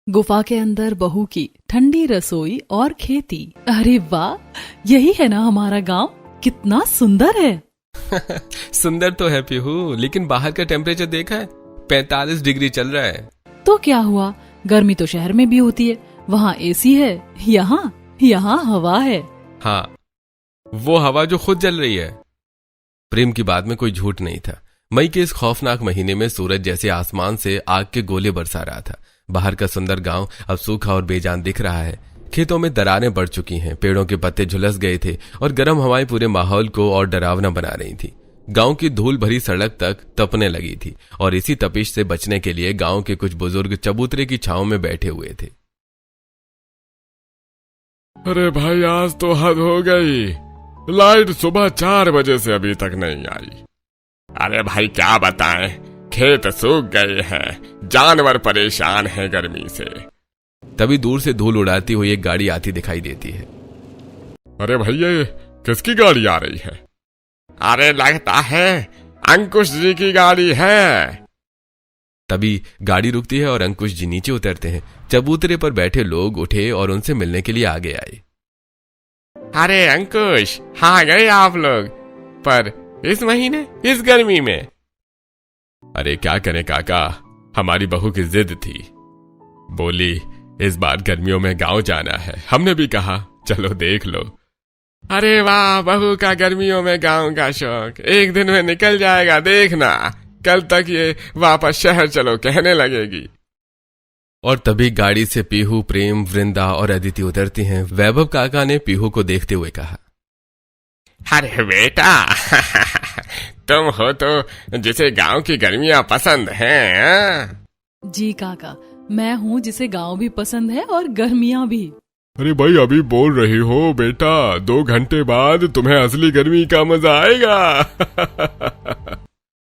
गुफा के अंदर बहू की ठंडी रसोई और खेती। अरे वाह, यही है ना हमारा गांव, कितना सुंदर है। सुंदर तो है पीहू, लेकिन बाहर का टेम्परेचर देखा है? 45 डिग्री चल रहा है। तो क्या हुआ, गर्मी तो शहर में भी होती है, वहाँ एसी है, यहाँ हवा है। हाँ, वो हवा जो खुद जल रही है। प्रेम की बात में कोई झूठ नहीं था। मई के इस खौफनाक महीने में सूरज जैसे आसमान से आग के गोले बरसा रहा था। बाहर का सुंदर गांव अब सूखा और बेजान दिख रहा है। खेतों में दरारें पड़ चुकी हैं, पेड़ों के पत्ते झुलस गए थे और गर्म हवाएं पूरे माहौल को और डरावना बना रही थी। गांव की धूल भरी सड़क तक तपने लगी थी और इसी तपिश से बचने के लिए गांव के कुछ बुजुर्ग चबूतरे की छांव में बैठे हुए थे। अरे भाई, आज तो हद हो गई। लाइट सुबह 4 बजे से अभी तक नहीं आई। अरे भाई क्या बताएं, खेत सूख गए हैं, जानवर परेशान हैं गर्मी से। तभी दूर से धूल उड़ाती हुई एक गाड़ी आती दिखाई देती है। अरे भाई, ये किसकी गाड़ी आ रही है? अरे लगता है अंकुश जी की गाड़ी है। तभी गाड़ी रुकती है और अंकुश जी नीचे उतरते हैं। चबूतरे पर बैठे लोग उठे और उनसे मिलने के लिए आगे आए। अरे अंकुश, हाँ गए आप लोग, पर इस महीने, इस गर्मी में? अरे क्या करें काका, हमारी बहू की जिद थी। बोली इस बार गर्मियों में गांव जाना है। हमने भी कहा चलो देख लो। अरे वाह, बहू का गर्मियों में गांव का शौक एक दिन में निकल जाएगा, देखना। कल तक ये वापस शहर चलो कहने लगेगी। और तभी गाड़ी से पीहू, प्रेम, वृंदा और अदिति उतरती हैं। वैभव काका ने पीहू को देखते हुए कहा, अरे बेटा, तुम हो तो जिसे गांव की गर्मियां पसंद हैं। जी काका, मैं हूँ जिसे गांव भी पसंद है और गर्मियाँ भी। अरे भाई, अभी बोल रही हो बेटा, 2 घंटे बाद तुम्हें असली गर्मी का मजा आएगा।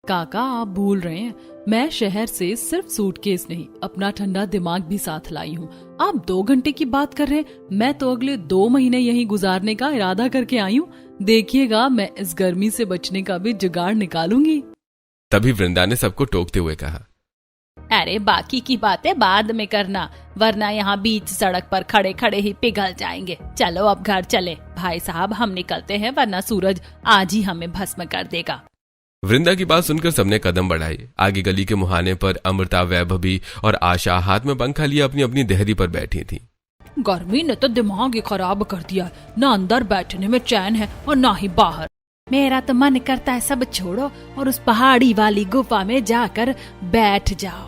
काका आप भूल रहे हैं, मैं शहर से सिर्फ सूटकेस नहीं, अपना ठंडा दिमाग भी साथ लाई हूँ। आप 2 घंटे की बात कर रहे हैं, मैं तो अगले 2 महीने यहीं गुजारने का इरादा करके आई हूँ। देखिएगा, मैं इस गर्मी से बचने का भी जुगाड़ निकालूंगी। तभी वृंदा ने सबको टोकते हुए कहा, अरे बाकी की बातें बाद में करना, वरना यहाँ बीच सड़क पर खड़े खड़े ही पिघल जाएंगे। चलो अब घर चले भाई साहब, हम निकलते हैं, वरना सूरज आज ही हमें भस्म कर देगा। वृंदा की बात सुनकर सबने कदम बढ़ाए। आगे गली के मुहाने पर अमृता, वैभवी और आशा हाथ में पंखा लिए अपनी अपनी देहरी पर बैठी थी। गर्मी ने तो दिमाग ही खराब कर दिया, ना अंदर बैठने में चैन है और ना ही बाहर। मेरा तो मन करता है सब छोड़ो और उस पहाड़ी वाली गुफा में जाकर बैठ जाओ।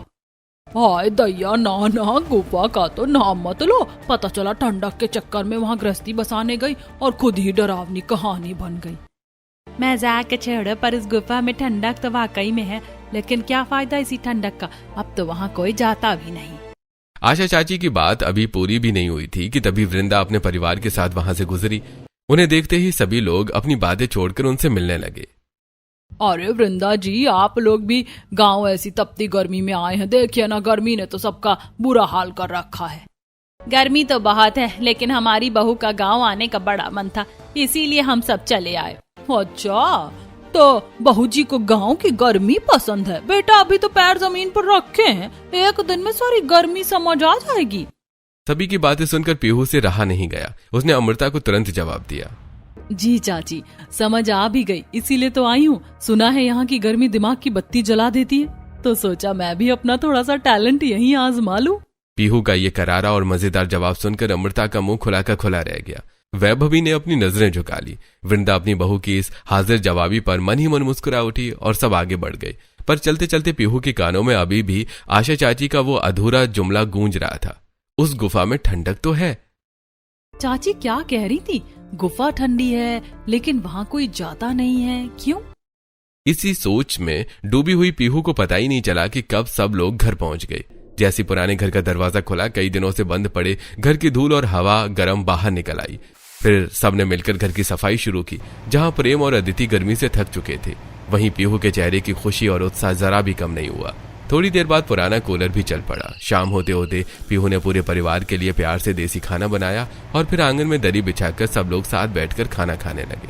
हाय दैया, ना गुफा का तो नाम मत लो। पता चला ठंडक के चक्कर में वहाँ गृहस्थी बसाने गई और खुद ही डरावनी कहानी बन गई। मजाक छोड़ो, पर इस गुफा में ठंडक तो वाकई में है, लेकिन क्या फायदा इसी ठंडक का, अब तो वहाँ कोई जाता भी नहीं। आशा चाची की बात अभी पूरी भी नहीं हुई थी कि तभी वृंदा अपने परिवार के साथ वहां से गुजरी। उन्हें देखते ही सभी लोग अपनी बातें छोड़कर उनसे मिलने लगे। अरे वृंदा जी, आप लोग भी गांव ऐसी तपती गर्मी में आए हैं, देखिए ना, गर्मी ने तो सबका बुरा हाल कर रखा है। गर्मी तो बहुत है, लेकिन हमारी बहू का गांव आने का बड़ा मन था, इसीलिए हम सब चले आए। अच्छा, तो बहू जी को गांव की गर्मी पसंद है। बेटा अभी तो पैर जमीन पर रखे हैं, एक दिन में सारी गर्मी समझ आ जाएगी। सभी की बातें सुनकर पीहू से रहा नहीं गया। उसने अमृता को तुरंत जवाब दिया, जी चाची, समझ आ भी गई, इसीलिए तो आई हूँ। सुना है यहाँ की गर्मी दिमाग की बत्ती जला देती है, तो सोचा मैं भी अपना थोड़ा सा टैलेंट यहीं आजमा लूं। पीहू का ये करारा और मजेदार जवाब सुनकर अमृता का मुंह खुला का खुला रह गया। वैभवी ने अपनी नजरें झुका ली। वृंदा अपनी बहू की इस हाजिर जवाबी पर मन ही मन मुस्कुरा उठी और सब आगे बढ़ गए। पर चलते चलते पीहू के कानों में अभी भी आशा चाची का वो अधूरा जुमला गूंज रहा था, उस गुफा में ठंडक तो है। चाची क्या कह रही थी? गुफा ठंडी है, लेकिन वहाँ कोई जाता नहीं है, क्यों? इसी सोच में डूबी हुई पीहू को पता ही नहीं चला कि कब सब लोग घर पहुंच गए। जैसे पुराने घर का दरवाजा खुला, कई दिनों से बंद पड़े घर की धूल और हवा गर्म बाहर निकल आई। फिर सबने मिलकर घर की सफाई शुरू की। जहां प्रेम और अदिति गर्मी से थक चुके थे, वहीं पीहू के चेहरे की खुशी और उत्साह जरा भी कम नहीं हुआ। थोड़ी देर बाद पुराना कूलर भी चल पड़ा। शाम होते होते पीहू ने पूरे परिवार के लिए प्यार से देसी खाना बनाया और फिर आंगन में दरी बिछाकर सब लोग साथ बैठकर खाना खाने लगे।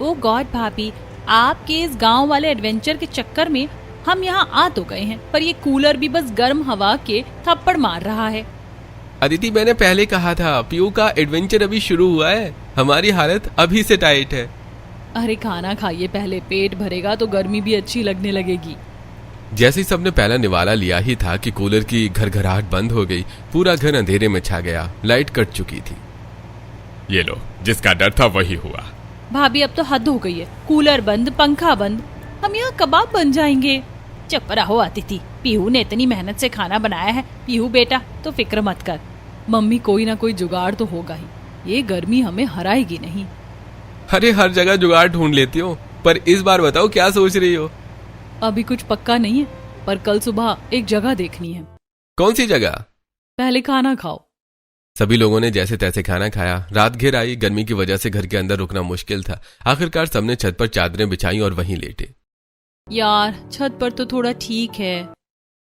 ओ गॉड भाभी, आपके इस गांव वाले एडवेंचर के चक्कर में हम यहाँ आ तो गए हैं, पर ये कूलर भी बस गर्म हवा के थप्पड़ मार रहा है। अदिति, मैंने पहले कहा था पीहू का एडवेंचर अभी शुरू हुआ है, हमारी हालत अभी से टाइट है। अरे खाना खाइए पहले, पेट भरेगा तो गर्मी भी अच्छी लगने लगेगी। जैसे ही सबने पहला निवाला लिया ही था कि कूलर की घरघराहट बंद हो गई। पूरा घर अंधेरे में छा गया, लाइट कट चुकी थी। ये लो, जिसका डर था वही हुआ। भाभी अब तो हद हो गई है, कूलर बंद, पंखा बंद, हम यहाँ कबाब बन जाएंगे। चुप रहो अतिथि, पीहू ने इतनी मेहनत से खाना बनाया है। पीहू बेटा तो फिक्र मत कर। मम्मी कोई ना कोई जुगाड़ तो होगा ही, ये गर्मी हमें हराएगी नहीं। अरे हर जगह जुगाड़ ढूंढ लेती हो, पर इस बार बताओ क्या सोच रही हो? अभी कुछ पक्का नहीं है, पर कल सुबह एक जगह देखनी है। कौन सी जगह? पहले खाना खाओ। सभी लोगों ने जैसे तैसे खाना खाया। रात घिर आई, गर्मी की वजह से घर के अंदर रुकना मुश्किल था। आखिरकार सबने छत पर चादरें बिछाई और वहीं लेटे। यार छत पर तो थोड़ा ठीक है।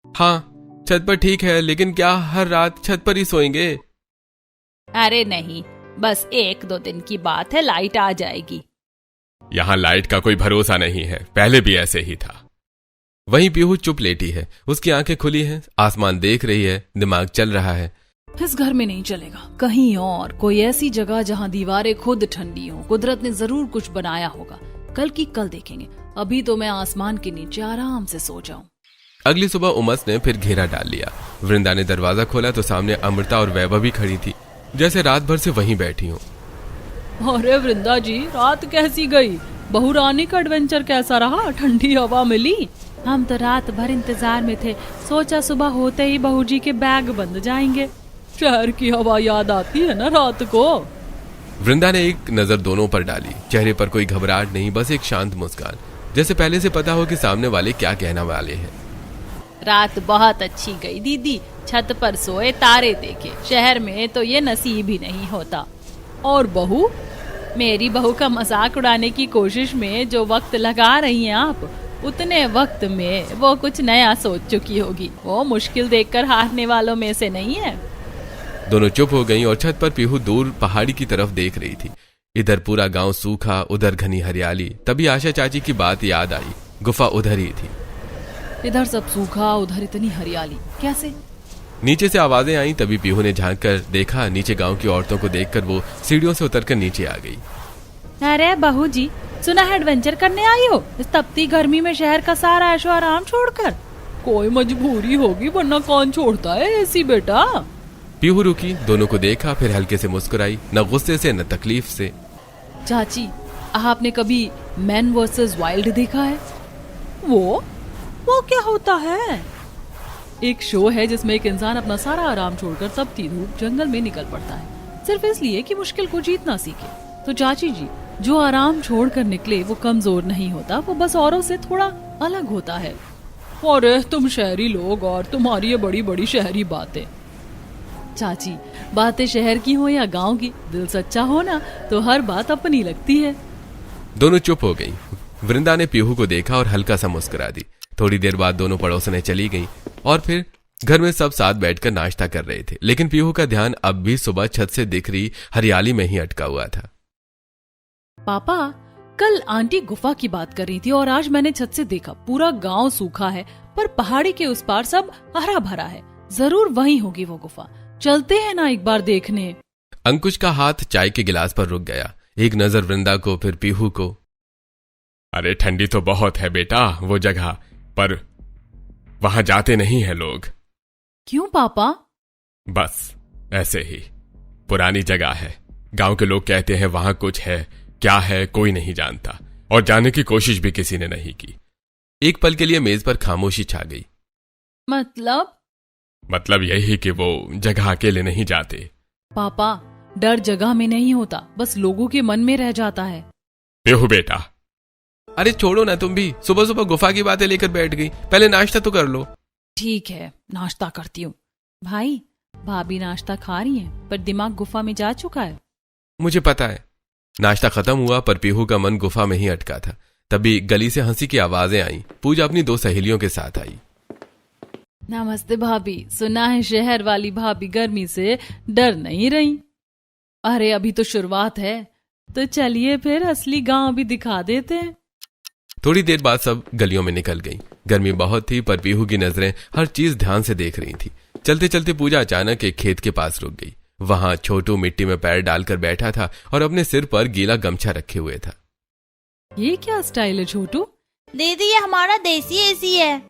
हाँ, छत पर ठीक है, लेकिन क्या हर रात छत पर ही सोएंगे? अरे नहीं, बस 1-2 दिन की बात है, लाइट आ जाएगी। यहाँ लाइट का कोई भरोसा नहीं है, पहले भी ऐसे ही था। वहीं पीहू चुप लेटी है, उसकी आंखें खुली हैं, आसमान देख रही है, दिमाग चल रहा है। इस घर में नहीं चलेगा, कहीं और कोई ऐसी जगह जहाँ दीवारें खुद ठंडी हो। कुदरत ने जरूर कुछ बनाया होगा, कल की कल देखेंगे। अभी तो मैं आसमान के नीचे आराम से सो जाऊं। अगली सुबह उमस ने फिर घेरा डाल लिया। वृंदा ने दरवाजा खोला तो सामने अमृता और वैभव भी खड़ी थी, जैसे रात भर से वहीं बैठी हो। अरे वृंदा जी, रात कैसी गई? बहू रानी का एडवेंचर कैसा रहा? ठंडी हवा मिली? हम तो रात भर इंतजार में थे, सोचा सुबह होते ही बहू जी के बैग बंद जाएंगे। शहर की हवा याद आती है ना रात को। वृंदा ने एक नजर दोनों पर डाली। चेहरे पर कोई घबराहट नहीं, बस एक शांत मुस्कान, जैसे पहले से पता हो कि सामने वाले क्या कहने वाले हैं। रात बहुत अच्छी गई दीदी, छत पर सोए, तारे देखे। शहर में तो ये नसीब ही नहीं होता। और बहू? मेरी बहू का मजाक उड़ाने की कोशिश में जो वक्त लगा रही हैं आप, उतने वक्त में वो कुछ नया सोच चुकी होगी। वो मुश्किल देखकर हारने वालों में से नहीं है। दोनों चुप हो गईं और छत पर पीहू दूर पहाड़ी की तरफ देख रही थी। इधर पूरा गांव सूखा, उधर घनी हरियाली। तभी आशा चाची की बात याद आई, गुफा उधर ही थी। इधर सब सूखा, उधर इतनी हरियाली, कैसे? नीचे से आवाजें आई, तभी पीहू ने झांक कर देखा। नीचे गांव की औरतों को देखकर वो सीढ़ियों से उतरकर नीचे आ गई। अरे बहू जी, सुना है एडवेंचर करने आई हो इस तपती गर्मी में, शहर का सारा ऐशो आराम छोड़कर? कोई मजबूरी होगी, वरना कौन छोड़ता है एसी बेटा। पीहू रुकी, दोनों को देखा, फिर हल्के से मुस्कुराई, न गुस्से से न तकलीफ से। चाची, आपने कभी मैन वर्सेस वाइल्ड देखा है? वो क्या होता है? एक शो है जिसमें एक इंसान अपना सारा आराम छोड़कर तपती धूप जंगल में निकल पड़ता है, सिर्फ इसलिए कि मुश्किल को जीतना सीखे। तो चाची जी, जो आराम छोड़कर निकले वो कमजोर नहीं होता, वो बस औरों से थोड़ा अलग होता है। अरे तुम शहरी लोग और तुम्हारी ये बड़ी बड़ी शहरी बातें। चाची, बातें शहर की हो या गांव की, दिल सच्चा हो ना तो हर बात अपनी लगती है। दोनों चुप हो गईं। वृंदा ने पीहू को देखा और हल्का सा मुस्कुरा दी। थोड़ी देर बाद दोनों पड़ोसनें चली गईं और फिर घर में सब साथ बैठकर नाश्ता कर रहे थे। लेकिन पीहू का ध्यान अब भी सुबह छत से दिख रही हरियाली में ही अटका हुआ था। पापा, कल आंटी गुफा की बात कर रही थी और आज मैंने छत से देखा, पूरा गांव सूखा है पर पहाड़ी के उस पार सब हरा भरा है। जरूर वहीं होगी वो गुफा, चलते हैं ना एक बार देखने। अंकुश का हाथ चाय के गिलास पर रुक गया। एक नजर वृंदा को, फिर पीहू को। अरे ठंडी तो बहुत है बेटा वो जगह, पर वहां जाते नहीं है लोग। क्यों पापा? बस ऐसे ही, पुरानी जगह है। गांव के लोग कहते हैं वहां कुछ है, क्या है कोई नहीं जानता, और जाने की कोशिश भी किसी ने नहीं की। एक पल के लिए मेज पर खामोशी छा गई। मतलब यही कि वो जगह अकेले नहीं जाते। पापा, डर जगह में नहीं होता, बस लोगों के मन में रह जाता है। पीहू बेटा। अरे छोड़ो ना, तुम भी सुबह सुबह गुफा की बातें लेकर बैठ गई। पहले नाश्ता तो कर लो। ठीक है, नाश्ता करती हूँ। भाई, भाभी नाश्ता खा रही हैं, पर दिमाग गुफा में जा चुका है। मुझे पता है। नाश्ता खत्म हुआ पर पीहू का मन गुफा में ही अटका था। तभी गली से हंसी की आवाजें आईं। पूजा अपनी 2 सहेलियों के साथ आई। नमस्ते भाभी, सुना है शहर वाली भाभी गर्मी से डर नहीं रही। अरे अभी तो शुरुआत है, तो चलिए फिर असली गांव भी दिखा देते हैं। थोड़ी देर बाद सब गलियों में निकल गईं। गर्मी बहुत थी पर पीहू की नजरें हर चीज ध्यान से देख रही थी। चलते चलते पूजा अचानक एक खेत के पास रुक गई। वहां छोटू मिट्टी में पैर डालकर बैठा था और अपने सिर पर गीला गमछा रखे हुए था। ये क्या स्टाइल है छोटू? दीदी ये हमारा देसी एसी है।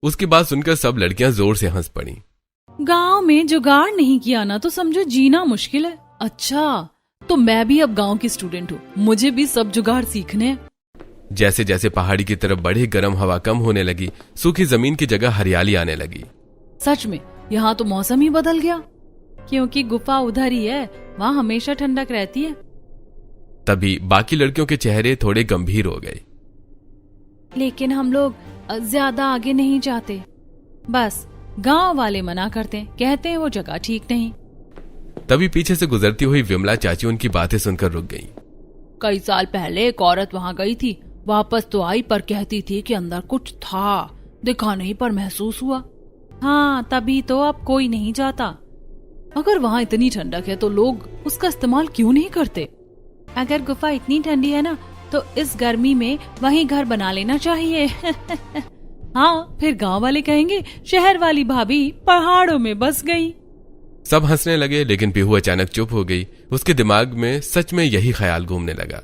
उसकी बात सुनकर सब लड़कियां जोर से हंस पड़ी। गांव में जुगाड़ नहीं किया ना तो समझो जीना मुश्किल है। अच्छा, तो मैं भी अब गांव की स्टूडेंट हूँ, मुझे भी सब जुगाड़ सीखने हैं। जैसे जैसे पहाड़ी की तरफ बढ़े गर्म हवा कम होने लगी, सूखी जमीन की जगह हरियाली आने लगी। सच में यहाँ तो मौसम ही बदल गया, क्योंकि गुफा उधर ही है, वहाँ हमेशा ठंडक रहती है। तभी बाकी लड़कियों के चेहरे थोड़े गंभीर हो गए। लेकिन हम लोग ज्यादा आगे नहीं जाते, बस गांव वाले मना करते हैं, कहते हैं वो जगह ठीक नहीं। तभी पीछे से गुजरती हुई विमला चाची उनकी बातें सुनकर रुक गई। कई साल पहले एक औरत वहाँ गई थी, वापस तो आई पर कहती थी कि अंदर कुछ था, दिखा नहीं पर महसूस हुआ। हाँ, तभी तो अब कोई नहीं जाता। अगर वहाँ इतनी ठंडक है तो लोग उसका इस्तेमाल क्यों नहीं करते? अगर गुफा इतनी ठंडी है ना तो इस गर्मी में वहीं घर बना लेना चाहिए। हाँ, फिर गांव वाले कहेंगे शहर वाली भाभी पहाड़ों में बस गई। सब हंसने लगे, लेकिन पीहू अचानक चुप हो गई। उसके दिमाग में सच में यही ख्याल घूमने लगा।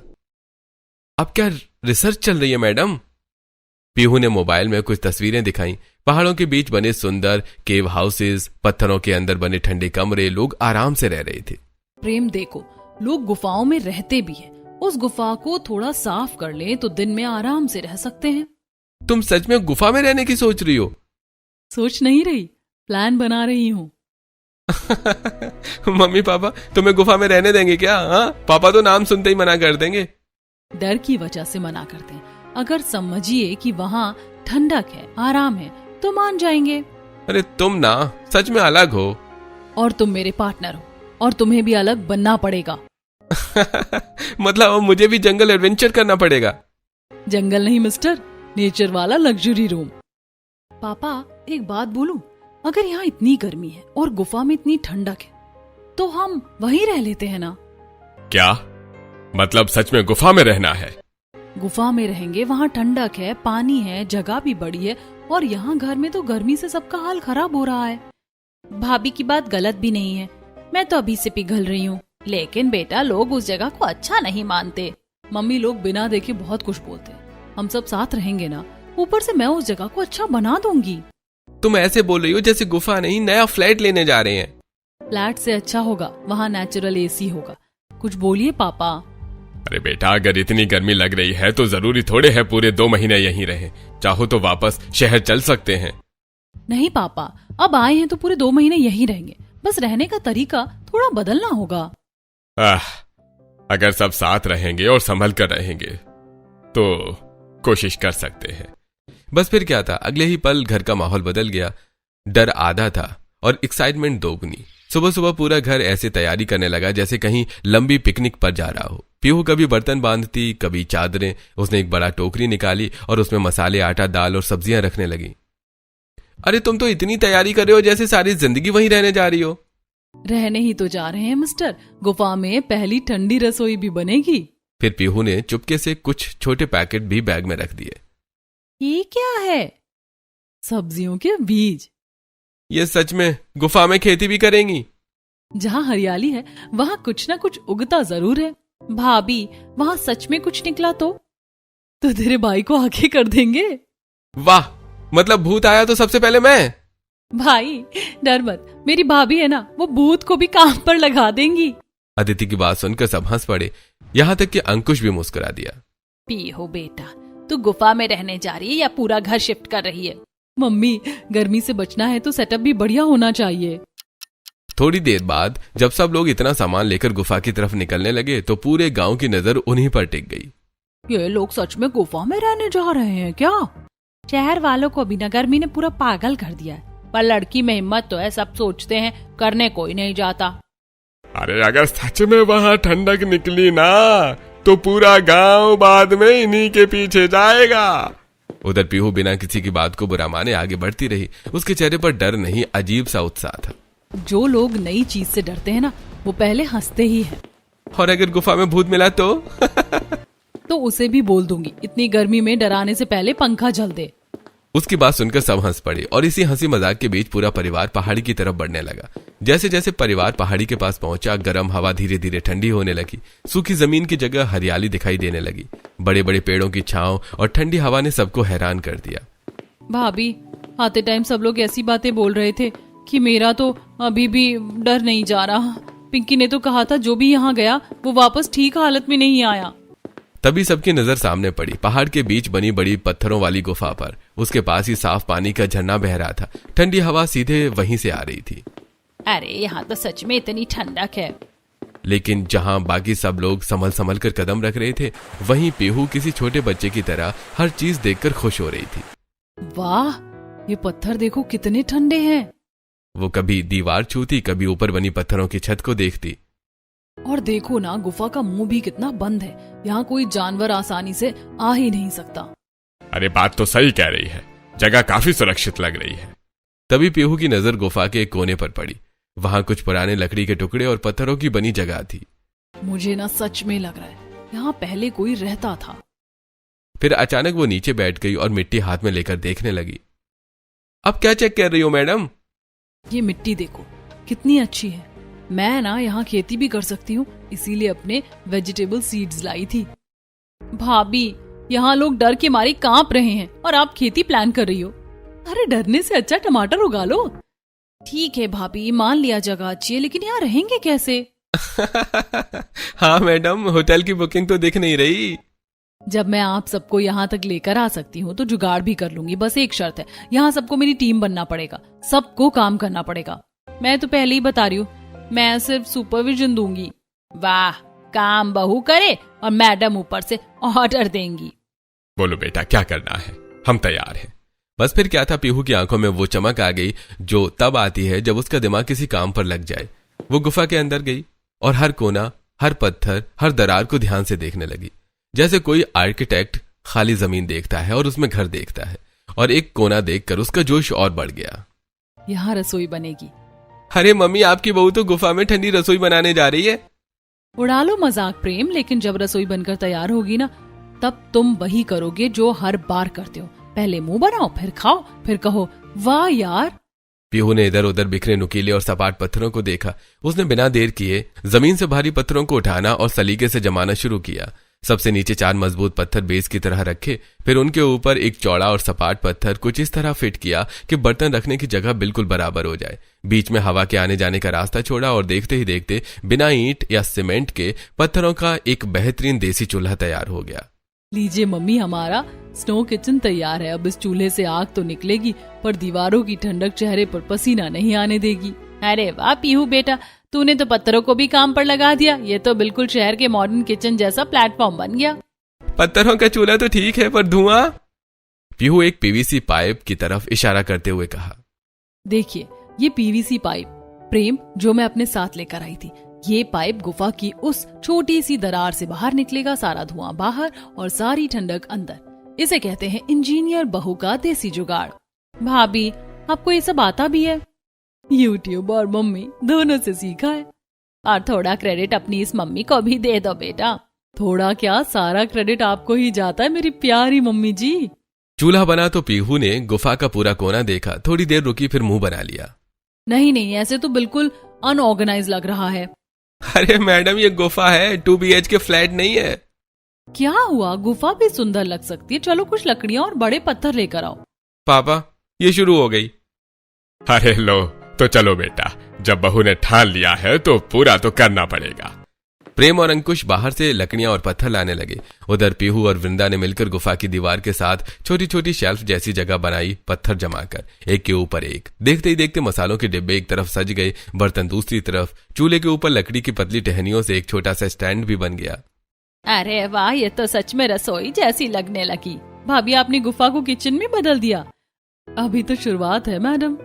अब क्या रिसर्च चल रही है मैडम? पीहू ने मोबाइल में कुछ तस्वीरें दिखाई। पहाड़ों के बीच बने सुंदर केव हाउसेस, पत्थरों के अंदर बने ठंडे कमरे, लोग आराम से रह रहे थे। प्रेम देखो, लोग गुफाओं में रहते भी हैं। उस गुफा को थोड़ा साफ कर लें तो दिन में आराम से रह सकते हैं। तुम सच में गुफा में रहने की सोच रही हो? सोच नहीं रही, प्लान बना रही हूँ। मम्मी पापा तुम्हें गुफा में रहने देंगे क्या? हाँ, पापा तो नाम सुनते ही मना कर देंगे। डर की वजह से मना करते हैं। अगर समझिए कि वहाँ ठंडक है, आराम है, तो मान जाएंगे। अरे तुम ना सच में अलग हो। और तुम मेरे पार्टनर हो, और तुम्हें भी अलग बनना पड़ेगा। मतलब अब मुझे भी जंगल एडवेंचर करना पड़ेगा? जंगल नहीं मिस्टर, नेचर वाला लग्जरी रूम। पापा एक बात बोलूं, अगर यहाँ इतनी गर्मी है और गुफा में इतनी ठंडक है तो हम वहीं रह लेते हैं ना? क्या मतलब सच में गुफा में रहना है? गुफा में रहेंगे, वहाँ ठंडक है, पानी है, जगह भी बड़ी है, और यहाँ घर में तो गर्मी से सबका हाल खराब हो रहा है। भाभी की बात गलत भी नहीं है, मैं तो अभी से पिघल रही हूँ। लेकिन बेटा लोग उस जगह को अच्छा नहीं मानते। मम्मी, लोग बिना देखे बहुत कुछ बोलते हैं। हम सब साथ रहेंगे ना, ऊपर से मैं उस जगह को अच्छा बना दूंगी। तुम ऐसे बोल रही हो जैसे गुफा नहीं नया फ्लैट लेने जा रहे हैं। फ्लैट से अच्छा होगा, वहाँ नेचुरल एसी होगा। कुछ बोलिए पापा। अरे बेटा अगर इतनी गर्मी लग रही है तो जरूरी थोड़े है पूरे 2 महीने यहीं रहे। चाहो तो वापस शहर चल सकते हैं। नहीं पापा, अब आए हैं तो पूरे 2 महीने यहीं रहेंगे, बस रहने का तरीका थोड़ा बदलना होगा। अगर सब साथ रहेंगे और संभल कर रहेंगे तो कोशिश कर सकते हैं। बस फिर क्या था, अगले ही पल घर का माहौल बदल गया। डर आधा था और एक्साइटमेंट दोगुनी। सुबह सुबह पूरा घर ऐसे तैयारी करने लगा जैसे कहीं लंबी पिकनिक पर जा रहा हो। पीहू कभी बर्तन बांधती, कभी चादरें। उसने एक बड़ा टोकरी निकाली और उसमें मसाले, आटा, दाल और सब्जियां रखने लगी। अरे तुम तो इतनी तैयारी कर रहे हो जैसे सारी जिंदगी वहीं रहने जा रही हो। रहने ही तो जा रहे हैं मिस्टर, गुफा में पहली ठंडी रसोई भी बनेगी। फिर पीहू ने चुपके से कुछ छोटे पैकेट भी बैग में रख दिए। ये क्या है? सब्जियों के बीज। ये सच में गुफा में खेती भी करेंगी? जहाँ हरियाली है वहाँ कुछ ना कुछ उगता जरूर है। भाभी, वहाँ सच में कुछ निकला तो तेरे भाई को आगे कर देंगे। वाह, मतलब भूत आया तो सबसे पहले मैं? भाई डर मत, मेरी भाभी है ना, वो भूत को भी काम पर लगा देंगी। अदिति की बात सुनकर सब हंस पड़े, यहाँ तक कि अंकुश भी मुस्कुरा दिया। पीहू बेटा, तू गुफा में रहने जा रही है या पूरा घर शिफ्ट कर रही है? मम्मी, गर्मी से बचना है तो सेटअप भी बढ़िया होना चाहिए। थोड़ी देर बाद जब सब लोग इतना सामान लेकर गुफा की तरफ निकलने लगे तो पूरे गांव की नजर उन्हीं पर टिक गई। ये लोग सच में गुफा में रहने जा रहे हैं क्या? शहर वालों को भी गर्मी ने पूरा पागल कर दिया है, पर लड़की में हिम्मत तो है, सब सोचते हैं, करने कोई नहीं जाता। अरे अगर सच में वहाँ ठंडक निकली ना तो पूरा गांव बाद में इन्हीं के पीछे जाएगा। उधर पीहू बिना किसी की बात को बुरा माने आगे बढ़ती रही। उसके चेहरे पर डर नहीं, अजीब सा उत्साह था। जो लोग नई चीज से डरते हैं ना, वो पहले हंसते ही हैं। और अगर गुफा में भूत मिला तो? तो उसे भी बोल दूंगी इतनी गर्मी में डराने से पहले पंखा जल दे। उसकी बात सुनकर सब हंस पड़े और इसी हंसी मजाक के बीच पूरा परिवार पहाड़ी की तरफ बढ़ने लगा। जैसे जैसे परिवार पहाड़ी के पास पहुंचा, गर्म हवा धीरे धीरे ठंडी होने लगी। सूखी जमीन की जगह हरियाली दिखाई देने लगी। बड़े बड़े पेड़ों की छांव और ठंडी हवा ने सबको हैरान कर दिया। भाभी, आते टाइम सब लोग ऐसी बातें बोल रहे थे कि मेरा तो अभी भी डर नहीं जा रहा। पिंकी ने तो कहा था जो भी यहाँ गया वो वापस ठीक हालत में नहीं आया। तभी सबकी नजर सामने पड़ी, पहाड़ के बीच बनी बड़ी पत्थरों वाली गुफा पर। उसके पास ही साफ पानी का झरना बह रहा था। ठंडी हवा सीधे वहीं से आ रही थी। अरे यहाँ तो सच में इतनी ठंडक है। लेकिन जहां बाकी सब लोग संभल संभल कर कदम रख रहे थे, वहीं पीहू किसी छोटे बच्चे की तरह हर चीज देखकर खुश हो रही थी। वाह, ये पत्थर देखो कितने ठंडे हैं। वो कभी दीवार छूती, कभी ऊपर बनी पत्थरों की छत को देखती। और देखो ना, गुफा का मुंह भी कितना बंद है। यहाँ कोई जानवर आसानी से आ ही नहीं सकता। अरे बात तो सही कह रही है, जगह काफी सुरक्षित लग रही है। तभी पीहू की नजर गुफा के एक कोने पर पड़ी। वहां कुछ पुराने लकड़ी के टुकड़े और पत्थरों की बनी जगह थी। मुझे ना सच में लग रहा है यहाँ पहले कोई रहता था। फिर अचानक वो नीचे बैठ गई और मिट्टी हाथ में लेकर देखने लगी। अब क्या चेक कर रही हो मैडम? ये मिट्टी देखो कितनी अच्छी है। मैं ना यहाँ खेती भी कर सकती हूँ, इसीलिए अपने वेजिटेबल सीड्स लाई थी। भाभी, यहाँ लोग डर के मारे कांप रहे हैं और आप खेती प्लान कर रही हो। अरे डरने से अच्छा टमाटर उगा लो। ठीक है भाभी, मान लिया जगह अच्छी है, लेकिन यहाँ रहेंगे कैसे? हाँ मैडम, होटल की बुकिंग तो दिख नहीं रही। जब मैं आप सबको यहाँ तक लेकर आ सकती हूँ तो जुगाड़ भी कर लूंगी। बस एक शर्त है, यहाँ सबको मेरी टीम बनना पड़ेगा, सबको काम करना पड़ेगा। मैं तो पहले ही बता रही हूँ, मैं सिर्फ सुपरविजन दूंगी। वाह, काम बहू करे और मैडम ऊपर से ऑर्डर देंगी। बोलो बेटा, क्या करना है, हम तैयार हैं। बस फिर क्या था, पीहू की आंखों में वो चमक आ गई जो तब आती है जब उसका दिमाग किसी काम पर लग जाए। वो गुफा के अंदर गई और हर कोना, हर पत्थर, हर दरार को ध्यान से देखने लगी, जैसे कोई आर्किटेक्ट खाली जमीन देखता है और उसमें घर देखता है। और एक कोना देखकर उसका जोश और बढ़ गया। यहाँ रसोई बनेगी। अरे मम्मी, आपकी बहू तो गुफा में ठंडी रसोई बनाने जा रही है। उड़ा लो मजाक प्रेम, लेकिन जब रसोई बनकर तैयार होगी ना, तब तुम वही करोगे जो हर बार करते हो। पहले मुंह बनाओ, फिर खाओ, फिर कहो वाह यार। पीहू ने इधर उधर बिखरे नुकीले और सपाट पत्थरों को देखा। उसने बिना देर किए जमीन से भारी पत्थरों को उठाना और सलीके से जमाना शुरू किया। सबसे नीचे 4 मजबूत पत्थर बेस की तरह रखे, फिर उनके ऊपर एक चौड़ा और सपाट पत्थर कुछ इस तरह फिट किया कि बर्तन रखने की जगह बिल्कुल बराबर हो जाए। बीच में हवा के आने जाने का रास्ता छोड़ा और देखते ही देखते बिना ईंट या सीमेंट के पत्थरों का एक बेहतरीन देसी चूल्हा तैयार हो गया। लीजिए मम्मी, हमारा स्नो किचन तैयार है। अब इस चूल्हे से आग तो निकलेगी, पर दीवारों की ठंडक चेहरे पर पसीना नहीं आने देगी। अरे वाह पीहू बेटा, तूने तो पत्थरों को भी काम पर लगा दिया। ये तो बिल्कुल शहर के मॉडर्न किचन जैसा प्लेटफॉर्म बन गया। पत्थरों का चूल्हा तो ठीक है, पर धुआं? पीहू एक पीवीसी पाइप की तरफ इशारा करते हुए कहा। देखिए, ये पीवीसी पाइप प्रेम जो मैं अपने साथ लेकर आई थी। ये पाइप गुफा की उस छोटी सी दरार से बाहर निकलेगा, सारा धुआं बाहर और सारी ठंडक अंदर। इसे कहते हैं इंजीनियर बहू का देसी जुगाड़। भाभी, आपको ये सब आता भी है? यूट्यूब और मम्मी दोनों से सीखा है। और थोड़ा क्रेडिट अपनी इस मम्मी को भी दे दो बेटा। थोड़ा क्या, सारा क्रेडिट आपको ही जाता है मेरी प्यारी मम्मी जी। चूल्हा बना तो पीहू ने गुफा का पूरा कोना देखा, थोड़ी देर रुकी, फिर मुंह बना लिया। नहीं, ऐसे तो बिल्कुल अनऑर्गेनाइज लग रहा है। अरे मैडम, ये गुफा है, 2 BHK फ्लैट नहीं है। क्या हुआ, गुफा भी सुंदर लग सकती है। चलो कुछ लकड़ियां और बड़े पत्थर लेकर आओ। पापा, ये शुरू हो गई। अरे लो, तो चलो बेटा, जब बहू ने ठान लिया है तो पूरा तो करना पड़ेगा। प्रेम और अंकुश बाहर से लकड़ियां और पत्थर लाने लगे। उधर पीहू और वृंदा ने मिलकर गुफा की दीवार के साथ छोटी छोटी शेल्फ जैसी जगह बनाई, पत्थर जमाकर एक के ऊपर एक। देखते ही देखते मसालों के डिब्बे एक तरफ सज गए, बर्तन दूसरी तरफ। चूल्हे के ऊपर लकड़ी की पतली टहनियों से एक छोटा सा स्टैंड भी बन गया। अरे वाह, ये तो सच में रसोई जैसी लगने लगी। भाभी, आपने गुफा को किचन में बदल दिया। अभी तो शुरुआत है मैडम।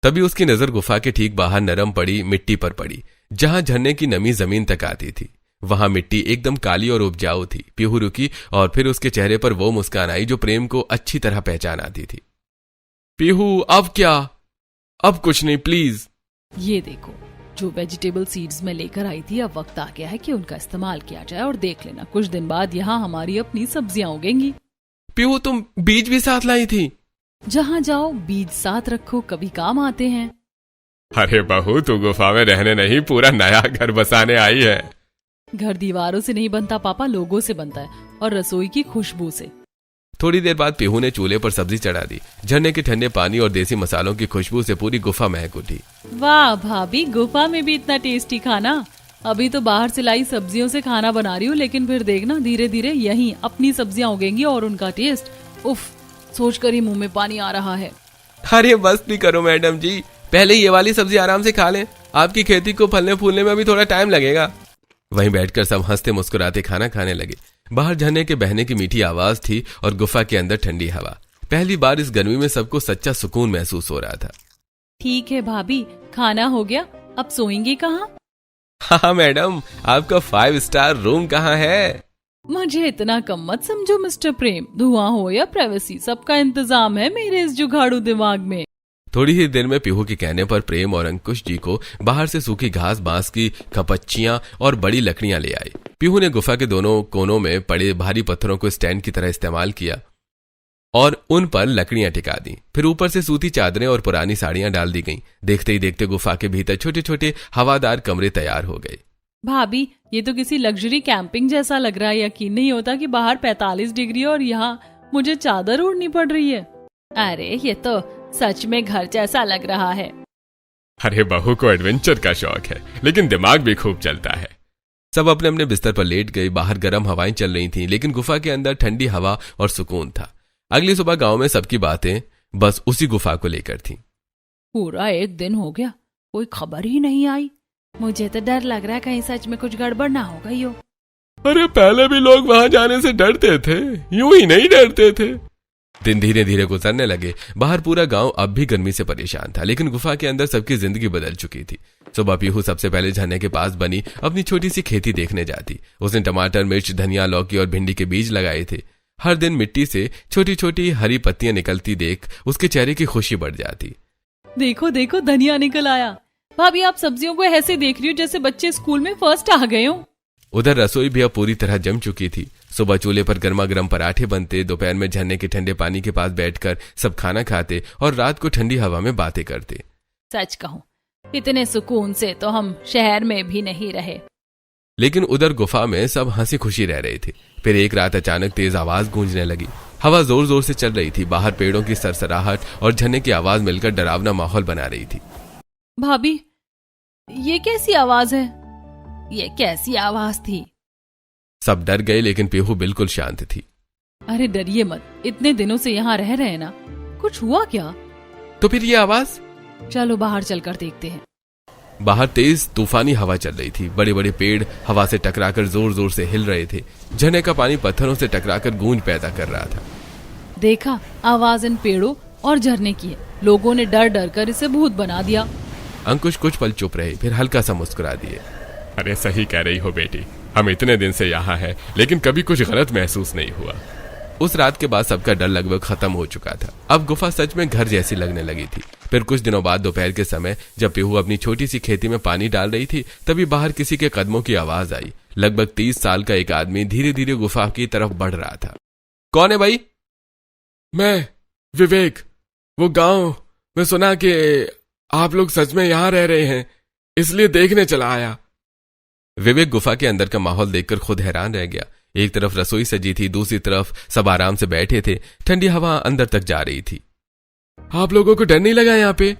तभी उसकी नजर गुफा के ठीक बाहर नरम पड़ी मिट्टी पर पड़ी, जहां झरने की नमी जमीन तक आती थी। वहां मिट्टी एकदम काली और उपजाऊ थी। पीहू रुकी और फिर उसके चेहरे पर वो मुस्कान आई जो प्रेम को अच्छी तरह पहचान आती थी। पीहू, अब क्या? अब कुछ नहीं, प्लीज। ये देखो, जो वेजिटेबल सीड्स में लेकर आई थी, अब वक्त आ गया है कि उनका इस्तेमाल किया जाए। और देख लेना, कुछ दिन बाद यहाँ हमारी अपनी सब्जियां उगेंगी। पीहू, तुम बीज भी साथ लाई थी? जहाँ जाओ बीज साथ रखो, कभी काम आते हैं। अरे बहू, तू गुफा में रहने नहीं, पूरा नया घर बसाने आई है। घर दीवारों से नहीं बनता पापा, लोगों से बनता है, और रसोई की खुशबू से। थोड़ी देर बाद पीहू ने चूल्हे पर सब्जी चढ़ा दी। झरने के ठंडे पानी और देसी मसालों की खुशबू से पूरी गुफा महक उठी। वाह भाभी, गुफा में भी इतना टेस्टी खाना। अभी तो बाहर से लाई सब्जियों से खाना बना रही हूँ, लेकिन फिर देखना धीरे धीरे यहीं अपनी सब्जियां उगेंगी और उनका टेस्ट, उफ, सोचकर ही मुंह में पानी आ रहा है। अरे बस भी करो मैडम जी, पहले ये वाली सब्जी आराम से खा लें। आपकी खेती को फलने फूलने में अभी थोड़ा टाइम लगेगा। वहीं बैठकर सब हंसते मुस्कुराते खाना खाने लगे। बाहर झरने के बहने की मीठी आवाज थी और गुफा के अंदर ठंडी हवा। पहली बार इस गर्मी में सबको सच्चा सुकून महसूस हो रहा था। ठीक है भाभी, खाना हो गया, अब सोएंगे कहाँ? हाँ मैडम, आपका 5 स्टार रूम कहाँ है? मुझे इतना कम मत समझो मिस्टर प्रेम। धुआं हो या प्राइवेसी, सबका इंतजाम है मेरे इस जुगाड़ू दिमाग में। थोड़ी ही देर में पीहू के कहने पर प्रेम और अंकुश जी को बाहर से सूखी घास, बांस की खपच्चियां और बड़ी लकड़ियां ले आए। पीहू ने गुफा के दोनों कोनों में पड़े भारी पत्थरों को स्टैंड की तरह इस्तेमाल किया और उन पर लकड़ियां टिका दी। फिर ऊपर से सूती चादरें और पुरानी साड़ियां डाल दी गईं। देखते ही देखते गुफा के भीतर छोटे छोटे हवादार कमरे तैयार हो गए। भाभी, ये तो किसी लग्जरी कैंपिंग जैसा लग रहा है। यकीन नहीं होता कि बाहर 45 डिग्री और यहाँ मुझे चादर ओढ़नी पड़ रही है। अरे ये तो सच में घर जैसा लग रहा है। अरे बहू को एडवेंचर का शौक है, लेकिन दिमाग भी खूब चलता है। सब अपने अपने बिस्तर पर लेट गए। बाहर गर्म हवाएं चल रही थीं, लेकिन गुफा के अंदर ठंडी हवा और सुकून था। अगली सुबह गांव में सबकी बातें बस उसी गुफा को लेकर थीं। पूरा एक दिन हो गया, कोई खबर ही नहीं आई। मुझे तो डर लग रहा है कहीं सच में कुछ गड़बड़ ना हो गई हो। अरे पहले भी लोग वहां जाने से डरते थे, यूं ही नहीं डरते थे। दिन धीरे धीरे गुजरने लगे। बाहर पूरा गांव अब भी गर्मी से परेशान था, लेकिन गुफा के अंदर सबकी जिंदगी बदल चुकी थी। सुबह पीहू सबसे पहले झरने के पास बनी अपनी छोटी सी खेती देखने जाती। उसने टमाटर, मिर्च, धनिया, लौकी और भिंडी के बीज लगाए थे। हर दिन मिट्टी से छोटी छोटी हरी पत्तियां निकलती देख उसके चेहरे की खुशी बढ़ जाती। देखो देखो, धनिया निकल आया। भाभी, आप सब्जियों को ऐसे देख रही हो जैसे बच्चे स्कूल में फर्स्ट आ गए हो। उधर रसोई भी अब पूरी तरह जम चुकी थी। सुबह चूल्हे पर गर्मा गर्म पराठे बनते, दोपहर में झरने के ठंडे पानी के पास बैठकर सब खाना खाते और रात को ठंडी हवा में बातें करते। सच कहूं, इतने सुकून से तो हम शहर में भी नहीं रहे। लेकिन उधर गुफा में सब हंसी खुशी रह रहे थे। फिर एक रात अचानक तेज आवाज गूंजने लगी। हवा जोर जोर से चल रही थी। बाहर पेड़ों की सरसराहट और झरने की आवाज मिलकर डरावना माहौल बना रही थी। भाभी, ये कैसी आवाज है? ये कैसी आवाज थी? सब डर गए, लेकिन पीहू बिल्कुल शांत थी। अरे डरिए मत, इतने दिनों से यहाँ रह रहे हैं ना, कुछ हुआ क्या? तो फिर ये आवाज? चलो बाहर चलकर देखते हैं। बाहर तेज तूफानी हवा चल रही थी। बड़े बड़े पेड़ हवा से टकराकर जोर जोर से हिल रहे थे। झरने का पानी पत्थरों से टकराकर गूंज पैदा कर रहा था। देखा, आवाज इन पेड़ों और झरने की है। लोगों ने डर डर कर इसे भूत बना दिया। अंकुश कुछ पल चुप रहे, फिर हल्का सा मुस्कुरा दिए। अरे सही कह रही हो बेटी, हम इतने दिन से यहाँ हैं, लेकिन कभी कुछ गलत महसूस नहीं हुआ। उस रात के बाद सबका डर लगभग खत्म हो चुका था। अब गुफा सच में घर जैसी लगने लगी थी। फिर कुछ दिनों बाद दोपहर के समय जब पीहू अपनी छोटी सी खेती में पानी डाल रही थी, तभी बाहर किसी के कदमों की आवाज आई। लगभग 30 साल का एक आदमी धीरे धीरे गुफा की तरफ बढ़ रहा था। कौन है भाई? मैं विवेक। वो गांव में सुना कि आप लोग सच में यहाँ रह रहे हैं, इसलिए देखने चला आया। विवेक गुफा के अंदर का माहौल देखकर खुद हैरान रह गया। एक तरफ रसोई सजी थी, दूसरी तरफ सब आराम से बैठे थे। ठंडी हवा अंदर तक जा रही थी। आप लोगों को डर नहीं लगा यहाँ पे?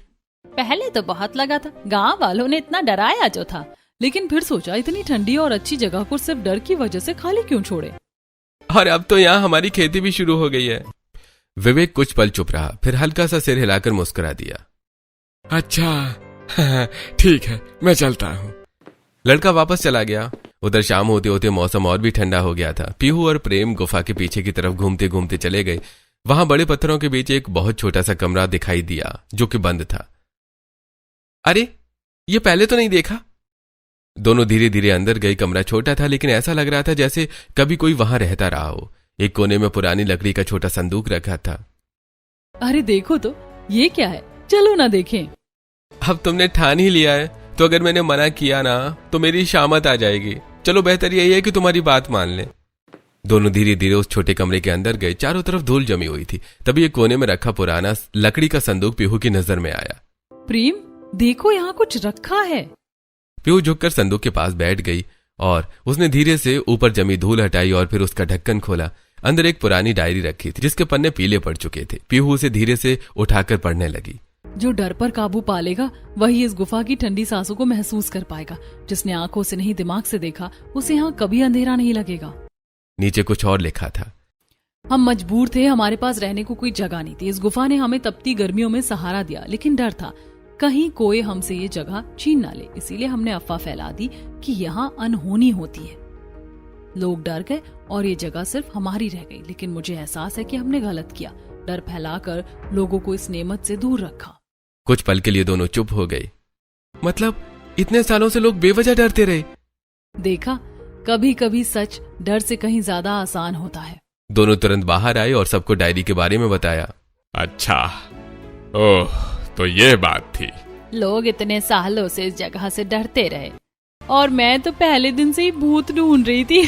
पहले तो बहुत लगा था, गांव वालों ने इतना डराया जो था। लेकिन फिर सोचा इतनी ठंडी और अच्छी जगह को सिर्फ डर की वजह से खाली क्यों छोड़े। और अब तो यहाँ हमारी खेती भी शुरू हो गई है। विवेक कुछ पल चुप रहा, फिर हल्का सा सिर हिलाकर मुस्कुरा दिया। अच्छा ठीक है, मैं चलता हूँ। लड़का वापस चला गया। उधर शाम होते होते मौसम और भी ठंडा हो गया था। पीहू और प्रेम गुफा के पीछे की तरफ घूमते घूमते चले गए। वहां बड़े पत्थरों के बीच एक बहुत छोटा सा कमरा दिखाई दिया, जो कि बंद था। अरे, ये पहले तो नहीं देखा। दोनों धीरे धीरे अंदर गए। कमरा छोटा था, लेकिन ऐसा लग रहा था जैसे कभी कोई वहां रहता रहा हो। एक कोने में पुरानी लकड़ी का छोटा संदूक रखा था। अरे देखो तो, ये क्या है? चलो ना देखें। अब तुमने ठान ही लिया है, तो अगर मैंने मना किया ना तो मेरी शामत आ जाएगी। चलो बेहतर यही है कि तुम्हारी बात मान लें। दोनों धीरे धीरे उस छोटे कमरे के अंदर गए। चारों तरफ धूल जमी हुई थी। तभी एक कोने में रखा पुराना लकड़ी का संदूक पीहू की नजर में आया। प्रेम, देखो यहाँ कुछ रखा है। पीहू झुककर संदूक के पास बैठ गई और उसने धीरे से ऊपर जमी धूल हटाई और फिर उसका ढक्कन खोला। अंदर एक पुरानी डायरी रखी थी जिसके पन्ने पीले पड़ चुके थे। पीहू उसे धीरे से उठाकर पढ़ने लगी। जो डर पर काबू पा लेगा वही इस गुफा की ठंडी सांसों को महसूस कर पाएगा। जिसने आंखों से नहीं दिमाग से देखा उसे यहाँ कभी अंधेरा नहीं लगेगा। नीचे कुछ और लिखा था। हम मजबूर थे, हमारे पास रहने को कोई जगह नहीं थी। इस गुफा ने हमें तपती गर्मियों में सहारा दिया, लेकिन डर था कहीं कोई हमसे ये जगह छीन ना ले। इसीलिए हमने अफवाह फैला दी कि यहाँ अनहोनी होती है। लोग डर गए और ये जगह सिर्फ हमारी रह गई। लेकिन मुझे एहसास है कि हमने गलत किया। डर फैलाकर लोगों को इस नेमत से दूर रखा। कुछ पल के लिए दोनों चुप हो गए। मतलब इतने सालों से लोग बेवजह डरते रहे। देखा, कभी कभी सच डर से कहीं ज्यादा आसान होता है। दोनों तुरंत बाहर आए और सबको डायरी के बारे में बताया। अच्छा, ओह, तो ये बात थी। लोग इतने सालों से इस जगह से डरते रहे और मैं तो पहले दिन से ही भूत ढूंढ रही थी।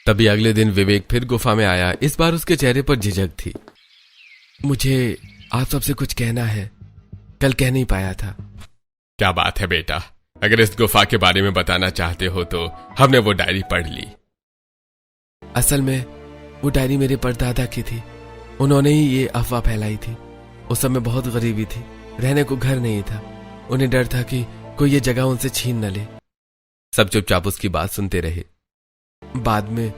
तभी अगले दिन विवेक फिर गुफा में आया। इस बार उसके चेहरे पर झिझक थी। मुझे आप सबसे कुछ कहना है, कल कह नहीं पाया था। क्या बात है बेटा, अगर इस गुफा के बारे में बताना चाहते हो तो हमने वो डायरी पढ़ ली। असल में वो डायरी मेरे परदादा की थी। उन्होंने ही ये अफवाह फैलाई थी। उस समय बहुत गरीबी थी, रहने को घर नहीं था। उन्हें डर था कि कोई ये जगह उनसे छीन न ले। सब चुपचाप उसकी बात सुनते रहे। बाद में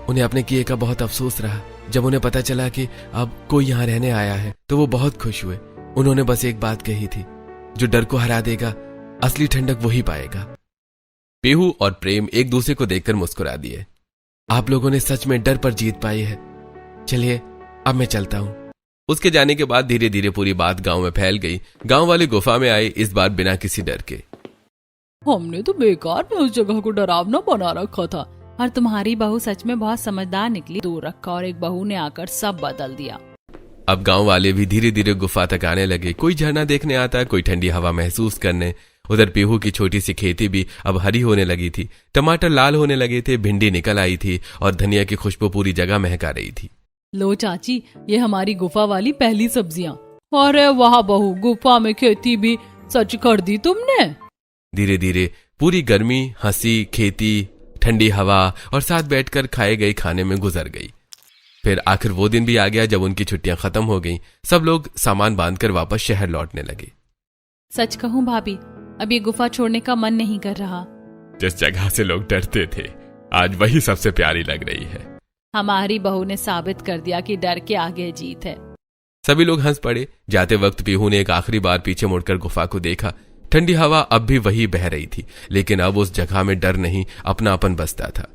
उन्हें अपने किए का बहुत अफसोस रहा। जब उन्हें पता चला कि अब कोई यहाँ रहने आया है तो वो बहुत खुश हुए। उन्होंने बस एक बात कही थी, जो डर को हरा देगा असली ठंडक वही पाएगा। पीहू और प्रेम एक दूसरे को देखकर मुस्कुरा दिए। आप लोगों ने सच में डर पर जीत पाई है। चलिए अब मैं चलता हूँ। उसके जाने के बाद धीरे धीरे पूरी बात गांव में फैल गई। गांव वाले गुफा में आए, इस बार बिना किसी डर के। हमने तो बेकार में उस जगह को डरावना बना रखा था। और तुम्हारी बहू सच में बहुत समझदार निकली। दूर रखा और एक बहू ने आकर सब बदल दिया। अब गांव वाले भी धीरे धीरे गुफा तक आने लगे। कोई झरना देखने आता, कोई ठंडी हवा महसूस करने। उधर पीहू की छोटी सी खेती भी अब हरी होने लगी थी। टमाटर लाल होने लगे थे, भिंडी निकल आई थी और धनिया की खुशबू पूरी जगह महका रही थी। लो चाची, ये हमारी गुफा वाली पहली सब्जियां। अरे वाह बहू, गुफा में खेती भी सच कर दी तुमने। धीरे धीरे पूरी गर्मी, हंसी, खेती, ठंडी हवा और साथ बैठकर खाए गए खाने में गुजर गई। फिर आखिर वो दिन भी आ गया जब उनकी छुट्टियां खत्म हो गईं। सब लोग सामान बांधकर वापस शहर लौटने लगे। सच कहूँ भाभी, अब ये गुफा छोड़ने का मन नहीं कर रहा। जिस जगह से लोग डरते थे आज वही सबसे प्यारी लग रही है। हमारी बहू ने साबित कर दिया कि डर के आगे जीत है। सभी लोग हंस पड़े। जाते वक्त पीहू ने एक आखिरी बार पीछे मुड़कर गुफा को देखा। ठंडी हवा अब भी वही बह रही थी, लेकिन अब उस जगह में डर नहीं, अपनापन बसता था।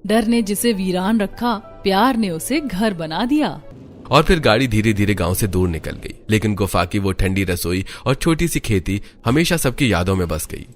डर ने जिसे वीरान रखा, प्यार ने उसे घर बना दिया। और फिर गाड़ी धीरे धीरे गांव से दूर निकल गई, लेकिन गुफा की वो ठंडी रसोई और छोटी सी खेती हमेशा सबकी यादों में बस गई।